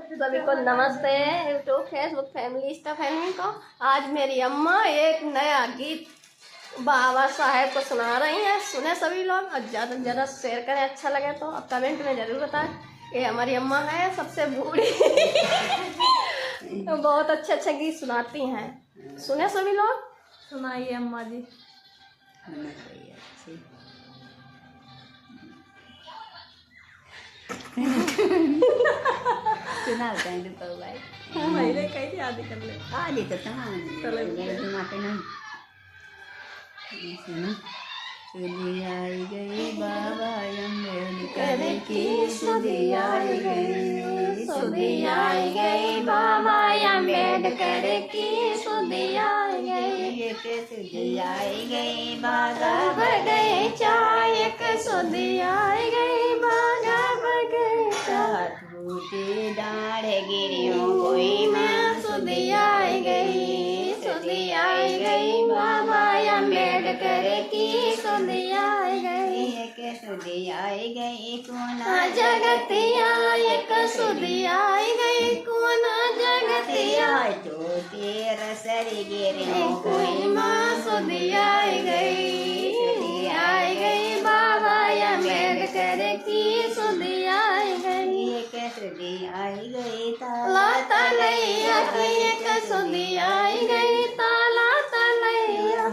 सभी को नमस्ते YouTube Facebook family Insta family को। आज मेरी अम्मा एक नया गीत बाबा साहेब को सुना रही हैं। सुने सभी लोग और ज़्यादा से ज़्यादा शेयर करें। अच्छा लगे तो अब कमेंट में ज़रूर बताएं। ये हमारी अम्मा है सबसे बूढ़ी तो बहुत अच्छे अच्छे गीत सुनाती हैं। सुने सभी लोग। सुनाइए अम्मा जी। सुना बताएं तो भाई पहले कैसे आदि कर ले आदि तो तमाम दिमाग नहीं सुनो। सुधी आई गई बाबा अम्बेडकर की, सुधी आई गई, सुधी आई गई बाबा अम्बेडकर की, सुधी आई गई, सुधी आई गई बागा बगीचा, एक सुधी आई गई बागा बगीचा, टूटी डाढ़ गिरियों कोई मैं, सुधी आई गई, सुधी आई गई बाबा अम्बेडकर की, सुधी आई गई, एक सुधी आई गई कोना जगतिया, एक सुधी आई गई कोना जगतिया, टूटी रसरी गिरियों कोई माँ, सुधी आई गई, सुधी आई गई बाबा अम्बेडकर की, सुधी आई गई, एक सुधी आई गई ताला तलैया की, एक सुधी आई गई ताला तलैया,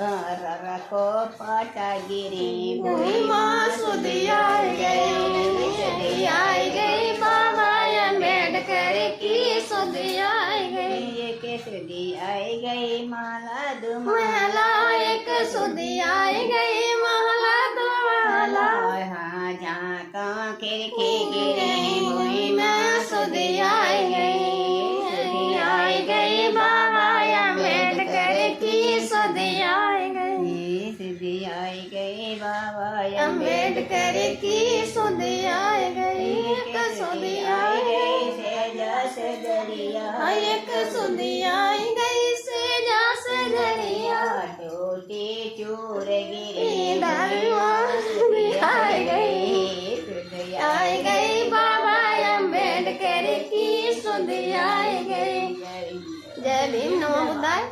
रखो पाटा गिरी भूमि माँ, सुधी आई गई, सुधी आई गई बाबा अम्बेडकर की, सुधी आई गई, एक सुधी आई गई माला दुमाला, एक सुधी आई गई माला दुमाला, हाँ झांका खिड़की गिरी भूमि में, सुधी आई गई, सुधी आई गई बाबा अम्बेडकर की, सुधी आई गई, सुधी आई गई बाबा अम्बेडकर की, सुधी आई गई, एक सुधी आई गई सेजा से दरिया, एक सुधी आई गई सेजा से दरिया, टूटी चूर गिरी दरिया, सुधी आई गई, सुधी आई गई बाबा अम्बेडकर की, सुधी आई गई। जय भीम, नमो बुद्धाय।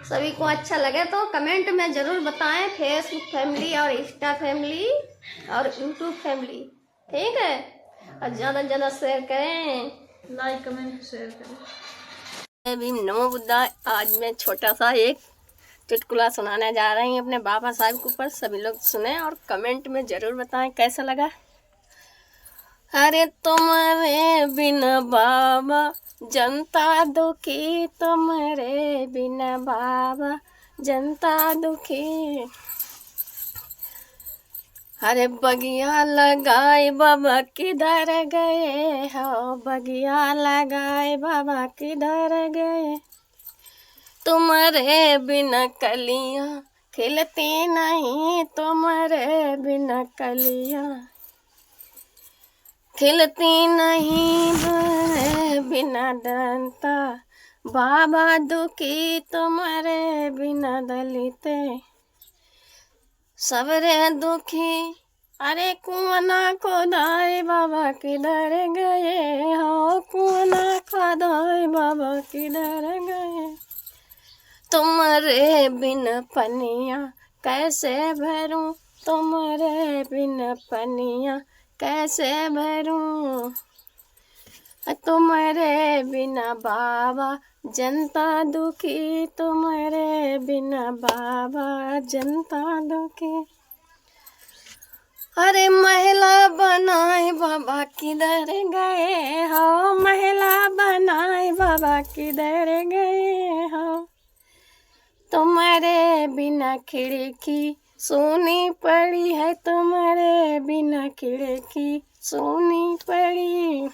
सभी को अच्छा लगे तो कमेंट में ज़रूर बताएं। फेसबुक फैमिली और इंस्टा फैमिली और यूट्यूब फैमिली, ठीक है। और ज़्यादा से ज़्यादा शेयर करें, लाइक कमेंट शेयर करें। जय भीम, नमो बुद्धाय। आज मैं छोटा सा एक चुटकुला सुनाने जा रही हूँ अपने बाबा साहब के ऊपर। सभी लोग सुने और कमेंट में ज़रूर बताएं कैसा लगा। अरे तुम्हारे बिना बाबा जनता दुखी, तुम्हारे बिना बाबा जनता दुखी। अरे बगिया लगाए बाबा किधर गए हो, बगिया लगाए बाबा किधर गए। तुम्हारे बिना कलियां खिलती नहीं, तुम्हारे बिना कलियां खिलती नहीं, बिना डंता बाबा दुखी, तुम्हारे बिना दलिते सबरे दुखी। अरे कुआना खोदाए बाबा किधर गए हो, कुआना खोदाए बाबा किधर गए। तुम्हारे बिन पनिया कैसे भरूं, तुम्हारे बिन पनिया कैसे भरूं। तुम्हारे बिना बाबा जनता दुखी, तुम्हारे बिना बाबा जनता दुखी। अरे महिला बनाए बाबा किधर गए हो, महिला बनाए बाबा किधर गए हो। तुम्हारे बिना खिड़की सोनी पड़ी है, तुम्हारे बिना खिड़की सोनी पड़ी।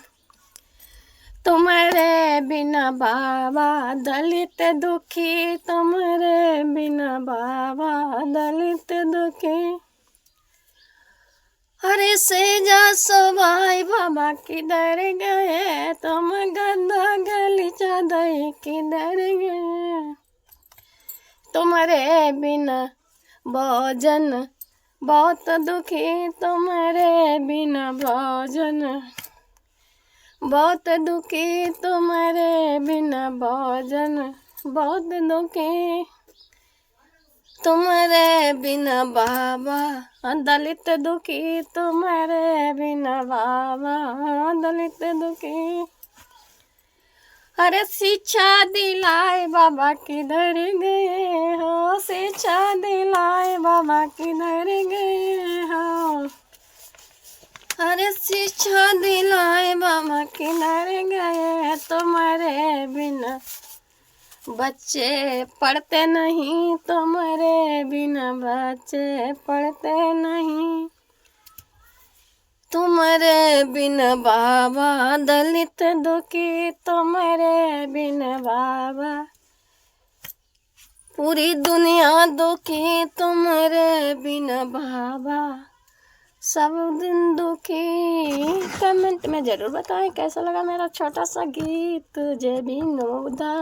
तुम्हारे बिना बाबा दलित दुखी, तुम्हारे बिना बाबा दलित दुखी। अरे सेजा सवाई बाबा किधर गए, तुम गद्दा गलीचा दई किधर गए। तुम्हारे बिना भोजन बहुत दुखी, तुम्हारे बिना भोजन बहुत दुखी तुम्हारे बिना भोजन, बहुत दुखी तुम्हारे बिना बाबा, दलित दुखी तुम्हारे बिना बाबा, दलित दुखी। अरे शिक्षा दिलाए बाबा किधर गए हो, शिक्षा दिलाए बाबा किधर गए हो, अरे शिक्षा दिलाए बाबा किधर गए, तुम्हारे बिना बच्चे पढ़ते नहीं, तुम्हारे बिना बच्चे पढ़ते नहीं, तुम्हारे बिना बाबा दलित दुखी, तुम्हारे बिना बाबा पूरी दुनिया दुखी, तुम्हारे बिना बाबा सब दिन दुखी। कमेंट में ज़रूर बताएं कैसा लगा मेरा छोटा सा गीत, जय विनोदा।